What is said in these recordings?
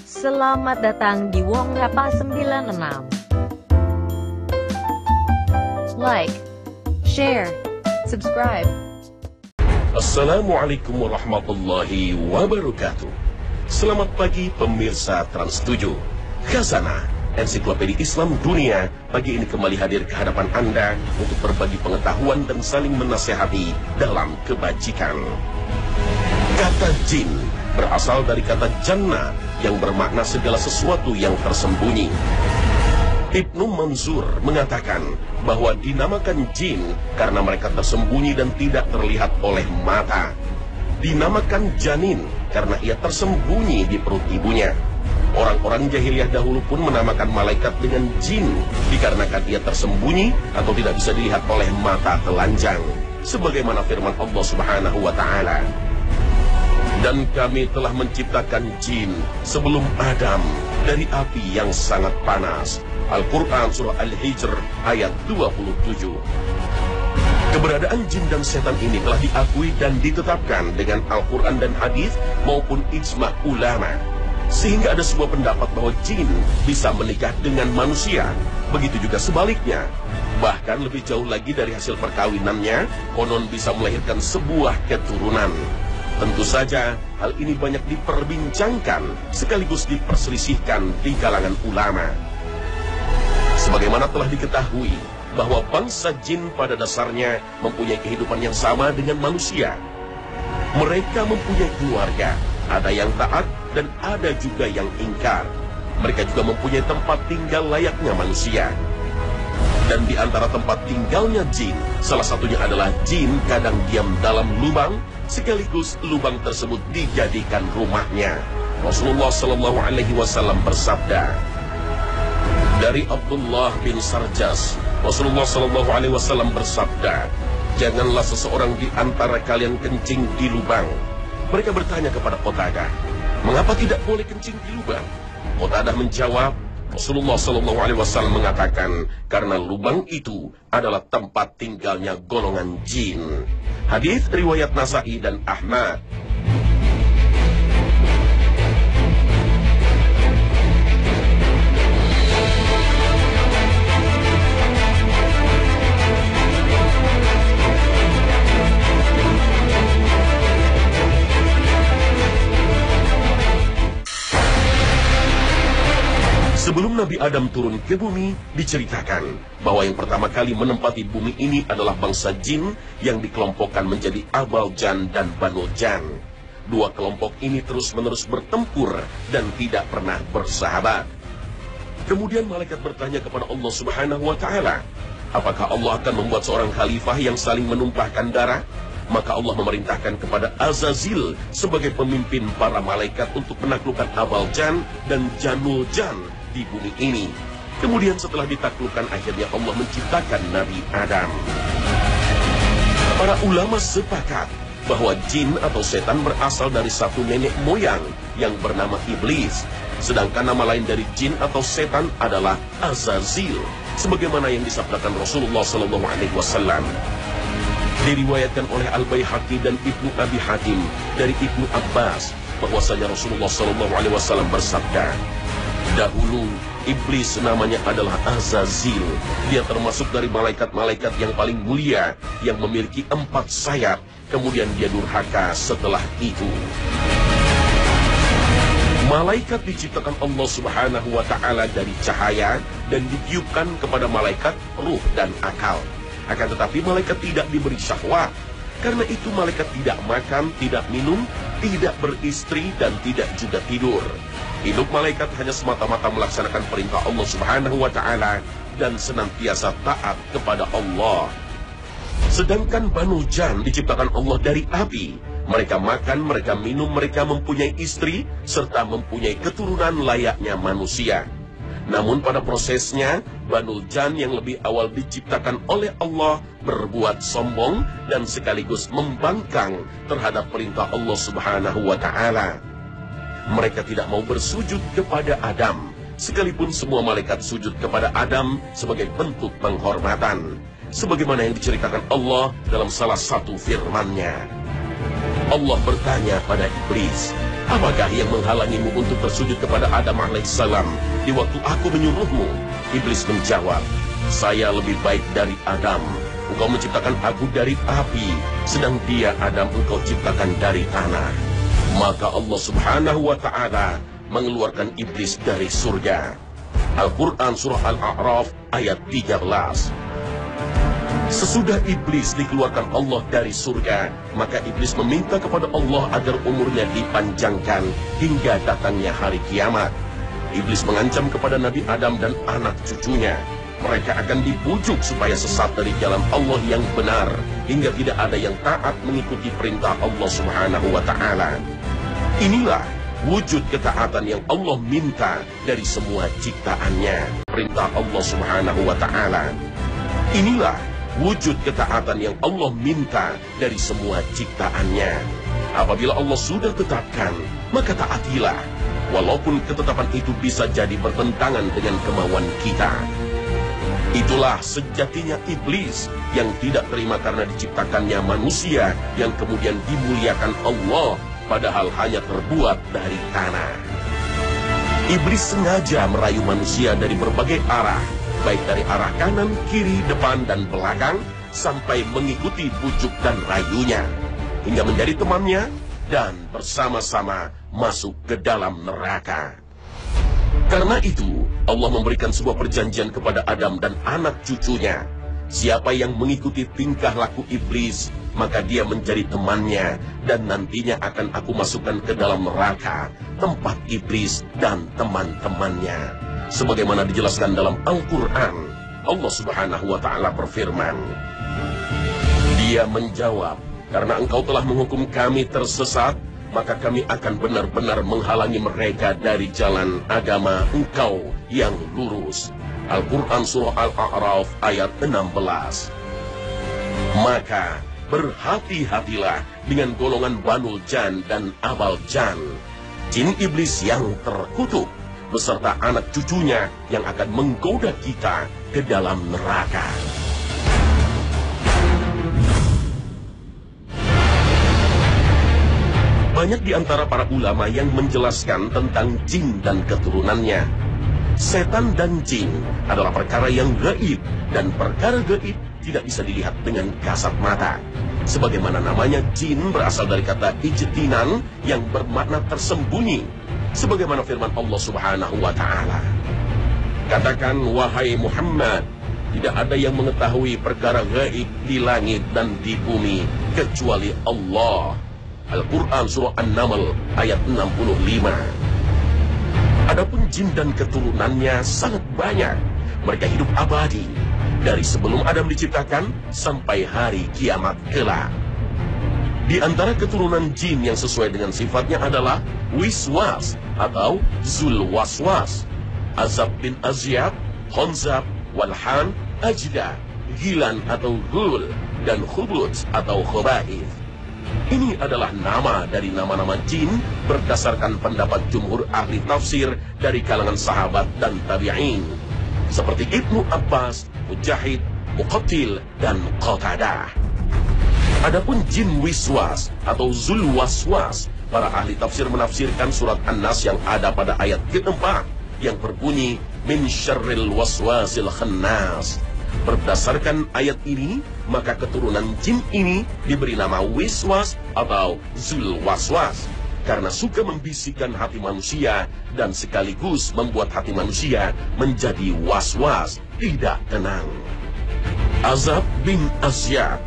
Selamat datang di Wong Ngapa 96. Like, share, subscribe. Assalamualaikum warahmatullahi wabarakatuh. Selamat pagi pemirsa Trans 7. Khazanah Ensiklopedia Islam Dunia pagi ini kembali hadir ke hadapan Anda untuk berbagi pengetahuan dan saling menasehati dalam kebajikan. Kata jin berasal dari kata jannah yang bermakna segala sesuatu yang tersembunyi. Ibnu Manzur mengatakan bahwa dinamakan jin karena mereka tersembunyi dan tidak terlihat oleh mata. Dinamakan janin karena ia tersembunyi di perut ibunya. Orang-orang jahiliyah dahulu pun menamakan malaikat dengan jin dikarenakan ia tersembunyi atau tidak bisa dilihat oleh mata telanjang. Sebagaimana firman Allah Subhanahu wa Ta'ala, dan kami telah menciptakan jin sebelum Adam dari api yang sangat panas. Al-Quran Surah Al-Hijr ayat 27. Keberadaan jin dan setan ini telah diakui dan ditetapkan dengan Al-Quran dan hadis maupun ijma' ulama. Sehingga ada sebuah pendapat bahwa jin bisa menikah dengan manusia. Begitu juga sebaliknya. Bahkan lebih jauh lagi dari hasil perkawinannya, konon bisa melahirkan sebuah keturunan. Tentu saja hal ini banyak diperbincangkan sekaligus diperselisihkan di kalangan ulama. Sebagaimana telah diketahui bahwa bangsa jin pada dasarnya mempunyai kehidupan yang sama dengan manusia. Mereka mempunyai keluarga, ada yang taat dan ada juga yang ingkar. Mereka juga mempunyai tempat tinggal layaknya manusia. Dan di antara tempat tinggalnya jin, salah satunya adalah jin kadang diam dalam lubang, sekaligus lubang tersebut dijadikan rumahnya. Rasulullah Shallallahu Alaihi Wasallam bersabda dari Abdullah bin Sarjas, Rasulullah Shallallahu Alaihi Wasallam bersabda, janganlah seseorang di antara kalian kencing di lubang. Mereka bertanya kepada Qatadah, mengapa tidak boleh kencing di lubang? Qatadah menjawab, Rasulullah Shallallahu Alaihi Wasallam mengatakan karena lubang itu adalah tempat tinggalnya golongan jin. Hadis riwayat Nasa'i dan Ahmad. Sebelum Nabi Adam turun ke bumi, diceritakan bahwa yang pertama kali menempati bumi ini adalah bangsa jin yang dikelompokkan menjadi Abal Jan dan Banu Jan. Dua kelompok ini terus-menerus bertempur dan tidak pernah bersahabat. Kemudian malaikat bertanya kepada Allah Subhanahu wa Ta'ala, apakah Allah akan membuat seorang khalifah yang saling menumpahkan darah? Maka Allah memerintahkan kepada Azazil sebagai pemimpin para malaikat untuk menaklukkan Abal Jan dan Janul Jan di bumi ini. Kemudian setelah ditaklukkan, akhirnya Allah menciptakan Nabi Adam. Para ulama sepakat bahwa jin atau setan berasal dari satu nenek moyang yang bernama Iblis. Sedangkan nama lain dari jin atau setan adalah Azazil, sebagaimana yang disabdakan Rasulullah Sallallahu Alaihi Wasallam. Diriwayatkan oleh Al-Baihaqi dan Ibnu Abi Hatim dari Ibnu Abbas bahwasanya Rasulullah Sallallahu Alaihi Wasallam bersabda, dahulu iblis namanya adalah Azazil. Dia termasuk dari malaikat-malaikat yang paling mulia yang memiliki 4 sayap. Kemudian dia durhaka setelah itu. Malaikat diciptakan Allah Subhanahu wa Ta'ala dari cahaya dan ditiupkan kepada malaikat ruh dan akal. Akan tetapi malaikat tidak diberi syahwat. Karena itu malaikat tidak makan, tidak minum, tidak beristri, dan tidak juga tidur. Hidup malaikat hanya semata-mata melaksanakan perintah Allah Subhanahu wa Ta'ala dan senantiasa taat kepada Allah. Sedangkan Banu Jan diciptakan Allah dari api. Mereka makan, mereka minum, mereka mempunyai istri, serta mempunyai keturunan layaknya manusia. Namun pada prosesnya, Banu Jan yang lebih awal diciptakan oleh Allah berbuat sombong dan sekaligus membangkang terhadap perintah Allah Subhanahu wa Ta'ala. Mereka tidak mau bersujud kepada Adam, sekalipun semua malaikat sujud kepada Adam sebagai bentuk penghormatan. Sebagaimana yang diceritakan Allah dalam salah satu firman-Nya. Allah bertanya pada iblis, Apakah yang menghalangimu untuk bersujud kepada Adam alaihissalam di waktu aku menyuruhmu? Iblis menjawab, saya lebih baik dari Adam. Engkau menciptakan aku dari api, sedang dia Adam engkau ciptakan dari tanah. Maka Allah subhanahu wa ta'ala mengeluarkan iblis dari surga. Al-Quran Surah Al-A'raf ayat 13. Sesudah iblis dikeluarkan Allah dari surga, maka iblis meminta kepada Allah agar umurnya dipanjangkan hingga datangnya hari kiamat. Iblis mengancam kepada Nabi Adam dan anak cucunya. Mereka akan dibujuk supaya sesat dari jalan Allah yang benar, hingga tidak ada yang taat mengikuti perintah Allah subhanahu wa ta'ala. Inilah wujud ketaatan yang Allah minta dari semua ciptaannya. Perintah Allah subhanahu wa ta'ala. Inilah wujud ketaatan yang Allah minta dari semua ciptaannya. Apabila Allah sudah tetapkan, maka taatilah. Walaupun ketetapan itu bisa jadi bertentangan dengan kemauan kita. Itulah sejatinya iblis yang tidak terima karena diciptakannya manusia yang kemudian dimuliakan Allah, padahal hanya terbuat dari tanah. Iblis sengaja merayu manusia dari berbagai arah, baik dari arah kanan, kiri, depan, dan belakang, sampai mengikuti bujuk dan rayunya, hingga menjadi temannya dan bersama-sama masuk ke dalam neraka. Karena itu, Allah memberikan sebuah perjanjian kepada Adam dan anak cucunya. Siapa yang mengikuti tingkah laku iblis, maka dia menjadi temannya, dan nantinya akan aku masukkan ke dalam neraka, tempat iblis dan teman-temannya. Sebagaimana dijelaskan dalam Al-Quran, Allah subhanahu wa ta'ala berfirman, dia menjawab, karena engkau telah menghukum kami tersesat, maka kami akan benar-benar menghalangi mereka dari jalan agama engkau yang lurus. Al-Quran Surah Al-A'raf ayat 16. Maka berhati-hatilah dengan golongan Banul Jan dan Abal Jan, jin iblis yang terkutuk, beserta anak cucunya yang akan menggoda kita ke dalam neraka. Banyak di antara para ulama yang menjelaskan tentang jin dan keturunannya. Setan dan jin adalah perkara yang gaib, dan perkara gaib tidak bisa dilihat dengan kasat mata. Sebagaimana namanya, jin berasal dari kata ijtinan yang bermakna tersembunyi. Sebagaimana firman Allah subhanahu wa ta'ala, katakan, wahai Muhammad, tidak ada yang mengetahui perkara gaib di langit dan di bumi kecuali Allah. Al-Quran Surah An-Naml ayat 65. Adapun jin dan keturunannya sangat banyak. Mereka hidup abadi dari sebelum Adam diciptakan sampai hari kiamat kelak. Di antara keturunan jin yang sesuai dengan sifatnya adalah Wiswas atau Zulwaswas, Azab bin Azyab, Khonzab, Walhan, Ajda, Gilan atau Ghul, dan Khubut atau Khobaith. Ini adalah nama dari nama-nama jin berdasarkan pendapat jumhur ahli tafsir dari kalangan sahabat dan tabi'in, seperti Ibnu Abbas, Mujahid, Muqatil, dan Qatadah. Adapun jin wiswas atau zulwaswas, para ahli tafsir menafsirkan surat An-Nas yang ada pada ayat keempat yang berbunyi min syarril waswasil khannas. Berdasarkan ayat ini, maka keturunan jin ini diberi nama Wiswas atau Zulwaswas, karena suka membisikkan hati manusia dan sekaligus membuat hati manusia menjadi was-was, tidak tenang. Azab bin Azyab,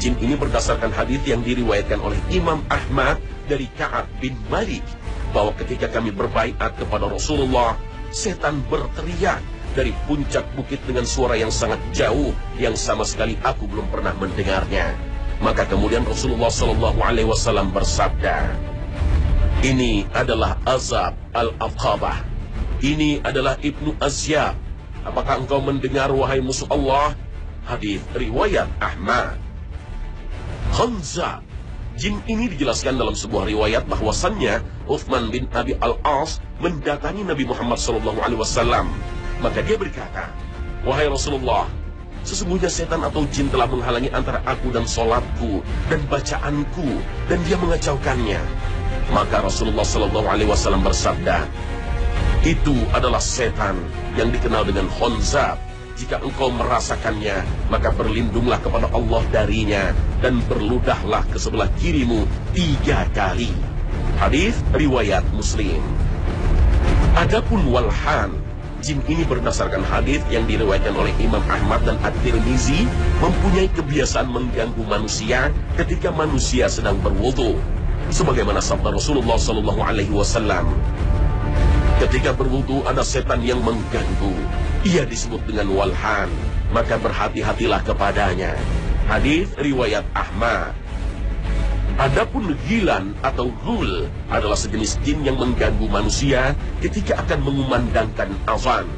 jin ini berdasarkan hadis yang diriwayatkan oleh Imam Ahmad dari Ka'ab bin Malik, bahwa ketika kami berbaiat kepada Rasulullah, setan berteriak dari puncak bukit dengan suara yang sangat jauh, yang sama sekali aku belum pernah mendengarnya. Maka kemudian Rasulullah SAW bersabda, ini adalah Azab al-Aqabah, ini adalah Ibnu Azyab. Apakah engkau mendengar, wahai musuh Allah? Hadis riwayat Ahmad. Khonzab, jin ini dijelaskan dalam sebuah riwayat bahwasannya Uthman bin Abi Al-As mendatangi Nabi Muhammad SAW. Maka dia berkata, wahai Rasulullah, sesungguhnya setan atau jin telah menghalangi antara aku dan sholatku dan bacaanku, dan dia mengacaukannya. Maka Rasulullah Shallallahu Alaihi Wasallam bersabda, itu adalah setan yang dikenal dengan khonzab. Jika engkau merasakannya, maka berlindunglah kepada Allah darinya dan berludahlah ke sebelah kirimu 3 kali. Hadis riwayat Muslim. Adapun walhan, jin ini berdasarkan hadis yang diriwayatkan oleh Imam Ahmad dan At-Tirmizi, mempunyai kebiasaan mengganggu manusia ketika manusia sedang berwudu. Sebagaimana sabda Rasulullah Sallallahu Alaihi Wasallam, ketika berwudu ada setan yang mengganggu, ia disebut dengan walhan, maka berhati-hatilah kepadanya. Hadis riwayat Ahmad. Adapun gilan atau ghul adalah sejenis jin yang mengganggu manusia ketika akan mengumandangkan azan.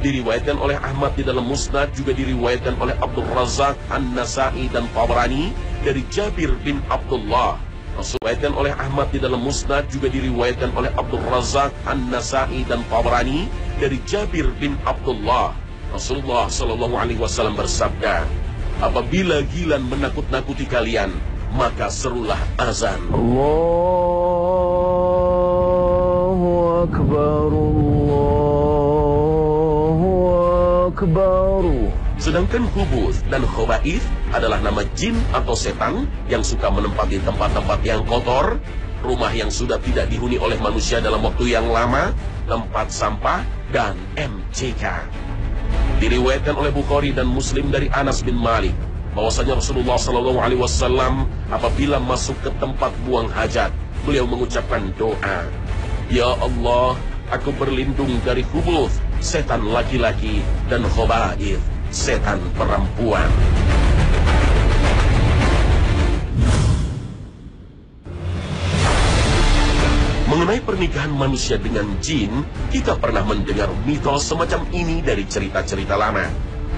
Diriwayatkan oleh Ahmad di dalam Musnad, juga diriwayatkan oleh Abdul Razak, An-Nasai dan Tabrani dari Jabir bin Abdullah. Diriwayatkan oleh Ahmad di dalam Musnad, juga diriwayatkan oleh Abdul Razak, An-Nasai dan Tabrani dari Jabir bin Abdullah. Rasulullah Shallallahu Alaihi Wasallam bersabda, apabila gilan menakut-nakuti kalian, maka serulah azan. Allahu Akbar, Allahu Akbar. Sedangkan khubuth dan khobaith adalah nama jin atau setan yang suka menempati tempat-tempat yang kotor, rumah yang sudah tidak dihuni oleh manusia dalam waktu yang lama, tempat sampah, dan MCK. Diriwayatkan oleh Bukhari dan Muslim dari Anas bin Malik bahwasanya Rasulullah Shallallahu Alaihi Wasallam apabila masuk ke tempat buang hajat, beliau mengucapkan doa, ya Allah, aku berlindung dari khubuth, setan laki-laki, dan khobaith, setan perempuan. Mengenai pernikahan manusia dengan jin, kita pernah mendengar mitos semacam ini dari cerita-cerita lama.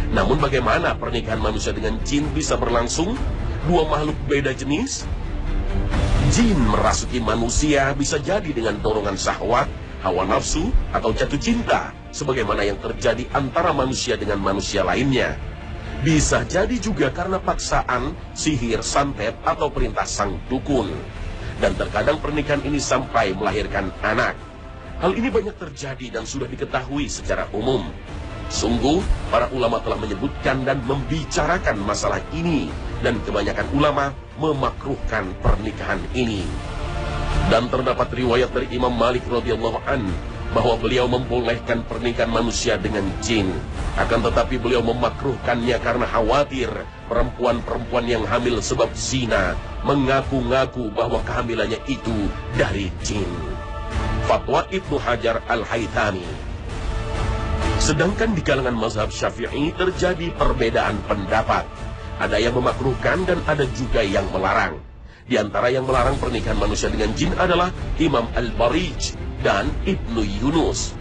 Namun bagaimana pernikahan manusia dengan jin bisa berlangsung? Dua makhluk beda jenis? Jin merasuki manusia bisa jadi dengan dorongan syahwat, hawa nafsu, atau jatuh cinta, sebagaimana yang terjadi antara manusia dengan manusia lainnya. Bisa jadi juga karena paksaan, sihir, santet, atau perintah sang dukun. Dan terkadang pernikahan ini sampai melahirkan anak. Hal ini banyak terjadi dan sudah diketahui secara umum. Sungguh, para ulama telah menyebutkan dan membicarakan masalah ini, dan kebanyakan ulama memakruhkan pernikahan ini. Dan terdapat riwayat dari Imam Malik radhiyallahu an bahwa beliau membolehkan pernikahan manusia dengan jin. Akan tetapi beliau memakruhkannya karena khawatir perempuan-perempuan yang hamil sebab zina mengaku-ngaku bahwa kehamilannya itu dari jin. Fatwa Ibnu Hajar Al-Haythami. Sedangkan di kalangan mazhab Syafi'i terjadi perbedaan pendapat. Ada yang memakruhkan dan ada juga yang melarang. Di antara yang melarang pernikahan manusia dengan jin adalah Imam Al-Barij dan Ibnu Yunus.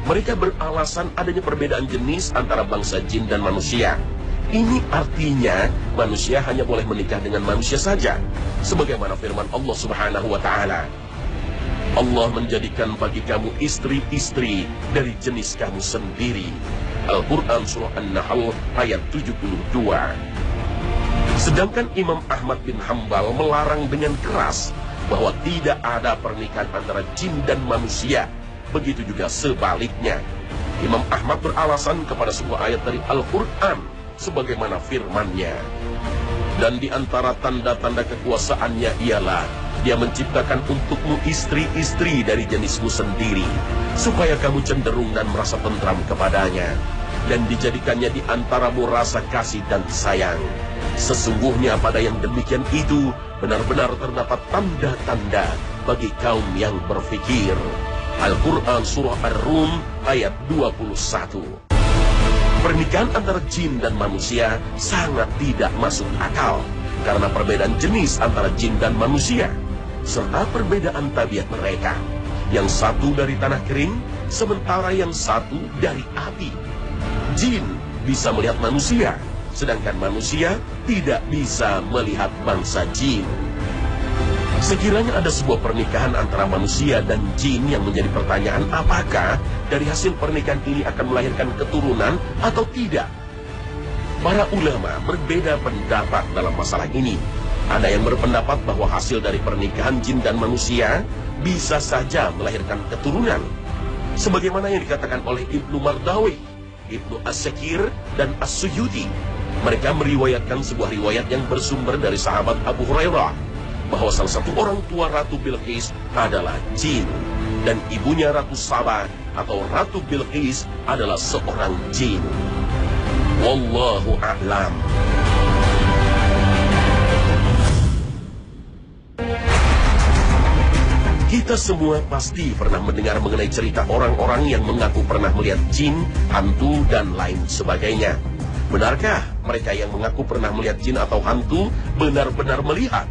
Mereka beralasan adanya perbedaan jenis antara bangsa jin dan manusia. Ini artinya manusia hanya boleh menikah dengan manusia saja, sebagaimana firman Allah Subhanahu wa Ta'ala, Allah menjadikan bagi kamu istri-istri dari jenis kamu sendiri. Al-Quran Surah An-Nahl ayat 72. Sedangkan Imam Ahmad bin Hambal melarang dengan keras bahwa tidak ada pernikahan antara jin dan manusia. Begitu juga sebaliknya. Imam Ahmad beralasan kepada sebuah ayat dari Al-Quran sebagaimana firman-Nya, dan di antara tanda-tanda kekuasaannya ialah Dia menciptakan untukmu istri-istri dari jenismu sendiri, supaya kamu cenderung dan merasa tentram kepadanya, dan dijadikannya di antaramu rasa kasih dan sayang. Sesungguhnya pada yang demikian itu benar-benar terdapat tanda-tanda bagi kaum yang berfikir. Al-Quran Surah Ar-Rum ayat 21. Pernikahan antara jin dan manusia sangat tidak masuk akal karena perbedaan jenis antara jin dan manusia, serta perbedaan tabiat mereka. Yang satu dari tanah kering, sementara yang satu dari api. Jin bisa melihat manusia, sedangkan manusia tidak bisa melihat bangsa jin. Sekiranya ada sebuah pernikahan antara manusia dan jin yang menjadi pertanyaan, apakah dari hasil pernikahan ini akan melahirkan keturunan atau tidak? Para ulama berbeda pendapat dalam masalah ini. Ada yang berpendapat bahwa hasil dari pernikahan jin dan manusia bisa saja melahirkan keturunan, sebagaimana yang dikatakan oleh Ibnu Mardawi, Ibnu As-Sakir, dan As-Suyuti. Mereka meriwayatkan sebuah riwayat yang bersumber dari sahabat Abu Hurairah, bahwa salah satu orang tua Ratu Bilqis adalah jin, dan ibunya Ratu Saba atau Ratu Bilqis adalah seorang jin. Wallahu a'lam. Kita semua pasti pernah mendengar mengenai cerita orang-orang yang mengaku pernah melihat jin, hantu, dan lain sebagainya. Benarkah mereka yang mengaku pernah melihat jin atau hantu benar-benar melihat?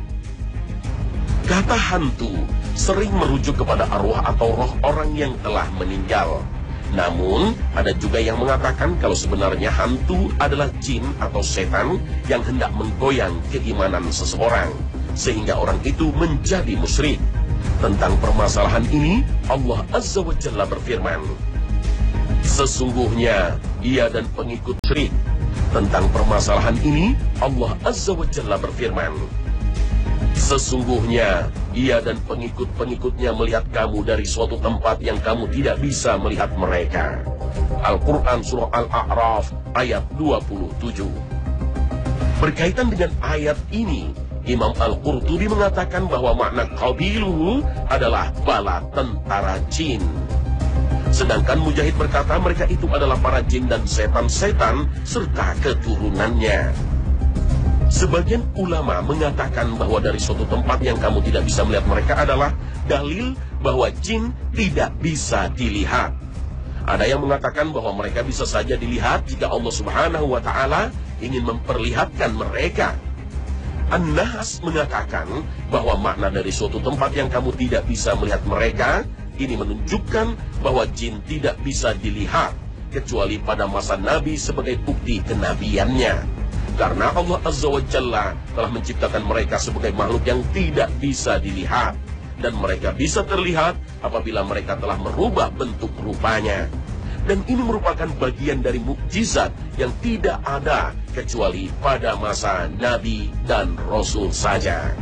Kata hantu sering merujuk kepada arwah atau roh orang yang telah meninggal. Namun, ada juga yang mengatakan kalau sebenarnya hantu adalah jin atau setan yang hendak menggoyang keimanan seseorang, sehingga orang itu menjadi musyrik. Tentang permasalahan ini, Allah Azza wa Jalla berfirman, sesungguhnya ia dan pengikut syirik. Tentang permasalahan ini, Allah Azza wa Jalla berfirman, sesungguhnya ia dan pengikut-pengikutnya melihat kamu dari suatu tempat yang kamu tidak bisa melihat mereka. Al-Quran Surah Al-A'raf ayat 27. Berkaitan dengan ayat ini, Imam Al-Qurtubi mengatakan bahwa makna qabiluhu adalah bala tentara jin. Sedangkan Mujahid berkata mereka itu adalah para jin dan setan-setan serta keturunannya. Sebagian ulama mengatakan bahwa dari suatu tempat yang kamu tidak bisa melihat mereka adalah dalil bahwa jin tidak bisa dilihat. Ada yang mengatakan bahwa mereka bisa saja dilihat jika Allah Subhanahu wa Ta'ala ingin memperlihatkan mereka. An-Nahas mengatakan bahwa makna dari suatu tempat yang kamu tidak bisa melihat mereka ini menunjukkan bahwa jin tidak bisa dilihat kecuali pada masa Nabi sebagai bukti kenabiannya, karena Allah Azza wa Jalla telah menciptakan mereka sebagai makhluk yang tidak bisa dilihat, dan mereka bisa terlihat apabila mereka telah merubah bentuk rupanya. Dan ini merupakan bagian dari mukjizat yang tidak ada kecuali pada masa Nabi dan Rasul saja.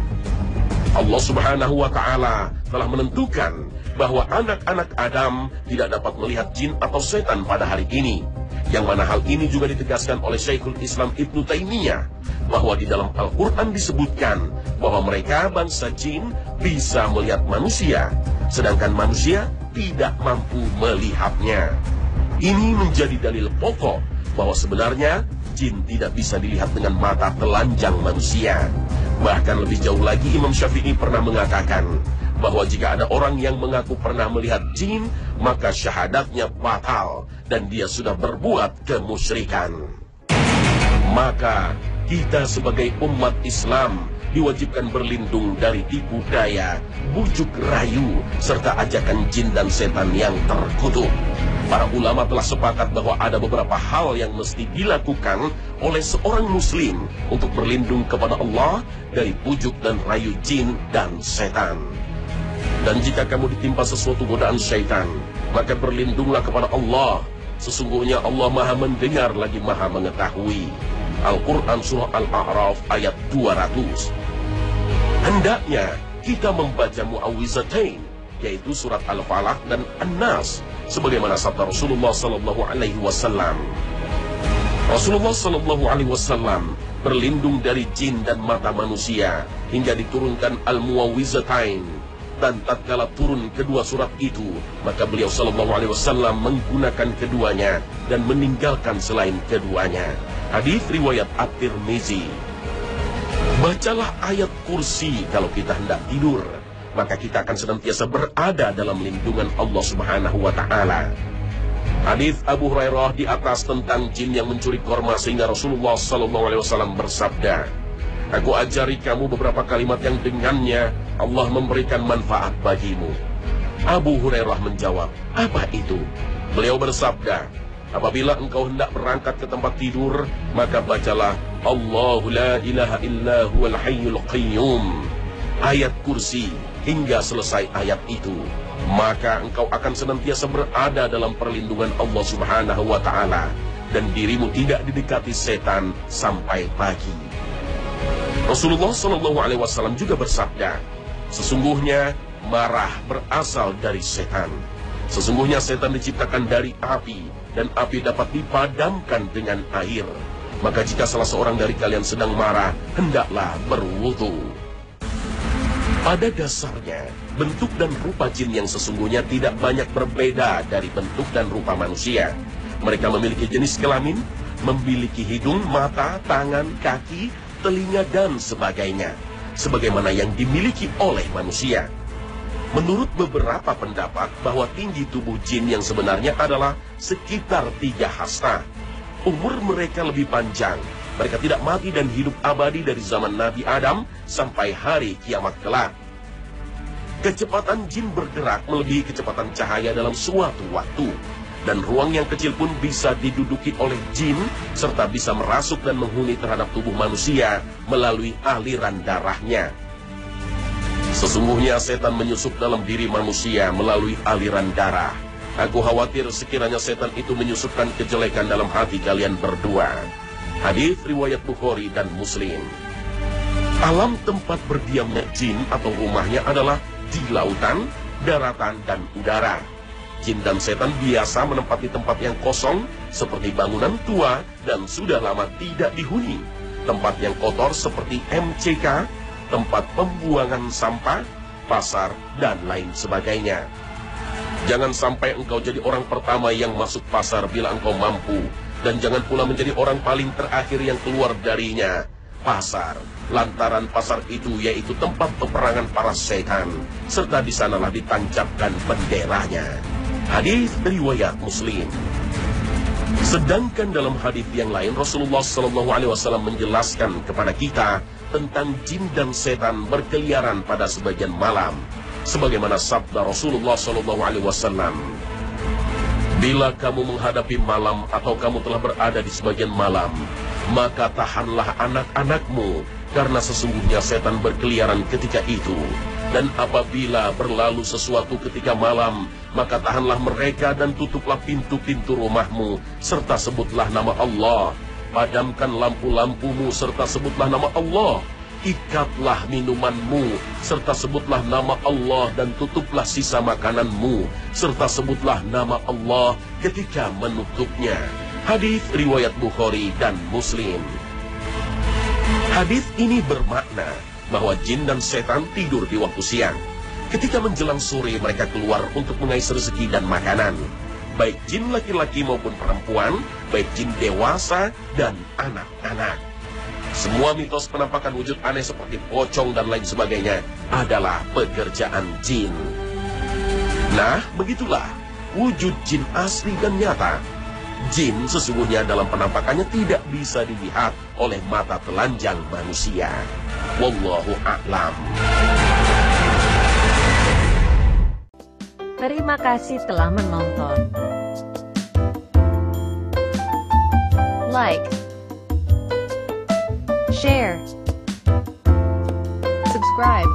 Allah Subhanahu wa Ta'ala telah menentukan bahwa anak-anak Adam tidak dapat melihat jin atau setan pada hari ini, yang mana hal ini juga ditegaskan oleh Syekhul Islam Ibnu Taimiyah, bahwa di dalam Al-Quran disebutkan bahwa mereka bangsa jin bisa melihat manusia, sedangkan manusia tidak mampu melihatnya. Ini menjadi dalil pokok bahwa sebenarnya jin tidak bisa dilihat dengan mata telanjang manusia. Bahkan lebih jauh lagi, Imam Syafi'i pernah mengatakan bahwa jika ada orang yang mengaku pernah melihat jin, maka syahadatnya batal dan dia sudah berbuat kemusyrikan. Maka kita sebagai umat Islam diwajibkan berlindung dari tipu daya, bujuk rayu, serta ajakan jin dan setan yang terkutuk. Para ulama telah sepakat bahwa ada beberapa hal yang mesti dilakukan oleh seorang muslim untuk berlindung kepada Allah dari bujuk dan rayu jin dan setan. Dan jika kamu ditimpa sesuatu godaan syaitan, maka berlindunglah kepada Allah. Sesungguhnya Allah Maha mendengar lagi Maha mengetahui. Al-Quran Surah Al-A'raf ayat 200. Hendaknya kita membaca mu'awwizatain, yaitu surat Al-Falaq dan An-Nas, sebagaimana sabda Rasulullah sallallahu alaihi wasallam. Rasulullah sallallahu alaihi wasallam berlindung dari jin dan mata manusia hingga diturunkan Al-Mu'awwizatain, dan tatkala turun kedua surat itu, maka beliau sallallahu alaihi wasallam menggunakan keduanya dan meninggalkan selain keduanya. Hadis riwayat At-Tirmizi. Bacalah ayat kursi kalau kita hendak tidur, maka kita akan senantiasa berada dalam lindungan Allah Subhanahu wa Ta'ala. Hadis Abu Hurairah di atas tentang jin yang mencuri korma, sehingga Rasulullah SAW bersabda, aku ajari kamu beberapa kalimat yang dengannya Allah memberikan manfaat bagimu. Abu Hurairah menjawab, apa itu? Beliau bersabda, apabila engkau hendak berangkat ke tempat tidur, maka bacalah Allahu la ilaha illa huwal hayyul qayyum, ayat kursi, hingga selesai ayat itu. Maka engkau akan senantiasa berada dalam perlindungan Allah Subhanahu wa Ta'ala, dan dirimu tidak didekati setan sampai pagi. Rasulullah SAW juga bersabda, sesungguhnya marah berasal dari setan. Sesungguhnya setan diciptakan dari api, dan api dapat dipadamkan dengan air. Maka jika salah seorang dari kalian sedang marah, hendaklah berwudu. Pada dasarnya, bentuk dan rupa jin yang sesungguhnya tidak banyak berbeda dari bentuk dan rupa manusia. Mereka memiliki jenis kelamin, memiliki hidung, mata, tangan, kaki, telinga, dan sebagainya, sebagaimana yang dimiliki oleh manusia. Menurut beberapa pendapat bahwa tinggi tubuh jin yang sebenarnya adalah sekitar 3 hasta. Umur mereka lebih panjang. Mereka tidak mati dan hidup abadi dari zaman Nabi Adam sampai hari kiamat kelak. Kecepatan jin bergerak melebihi kecepatan cahaya dalam suatu waktu. Dan ruang yang kecil pun bisa diduduki oleh jin, serta bisa merasuk dan menghuni terhadap tubuh manusia melalui aliran darahnya. Sesungguhnya setan menyusup dalam diri manusia melalui aliran darah. Aku khawatir sekiranya setan itu menyusupkan kejelekan dalam hati kalian berdua. Hadis riwayat Bukhari dan Muslim. Alam tempat berdiamnya jin atau rumahnya adalah di lautan, daratan, dan udara. Jin dan setan biasa menempati tempat yang kosong seperti bangunan tua dan sudah lama tidak dihuni, tempat yang kotor seperti MCK, tempat pembuangan sampah, pasar, dan lain sebagainya. Jangan sampai engkau jadi orang pertama yang masuk pasar bila engkau mampu, dan jangan pula menjadi orang paling terakhir yang keluar darinya, pasar. Lantaran pasar itu yaitu tempat peperangan para setan, serta di sanalah ditancapkan benderanya. Hadis riwayat Muslim. Sedangkan dalam hadis yang lain Rasulullah SAW menjelaskan kepada kita tentang jin dan setan berkeliaran pada sebagian malam, sebagaimana sabda Rasulullah SAW, bila kamu menghadapi malam atau kamu telah berada di sebagian malam, maka tahanlah anak-anakmu, karena sesungguhnya setan berkeliaran ketika itu. Dan apabila berlalu sesuatu ketika malam, maka tahanlah mereka dan tutuplah pintu-pintu rumahmu, serta sebutlah nama Allah. Padamkan lampu-lampumu, serta sebutlah nama Allah. Ikatlah minumanmu, serta sebutlah nama Allah, dan tutuplah sisa makananmu, serta sebutlah nama Allah ketika menutupnya. Hadis riwayat Bukhari dan Muslim. Hadis ini bermakna bahwa jin dan setan tidur di waktu siang. Ketika menjelang sore mereka keluar untuk mengais rezeki dan makanan. Baik jin laki-laki maupun perempuan, baik jin dewasa dan anak-anak. Semua mitos penampakan wujud aneh seperti pocong dan lain sebagainya adalah pekerjaan jin. Nah, begitulah wujud jin asli dan nyata. Jin sesungguhnya dalam penampakannya tidak bisa dilihat oleh mata telanjang manusia. Wallahu a'lam. Terima kasih telah menonton. Like, share, subscribe.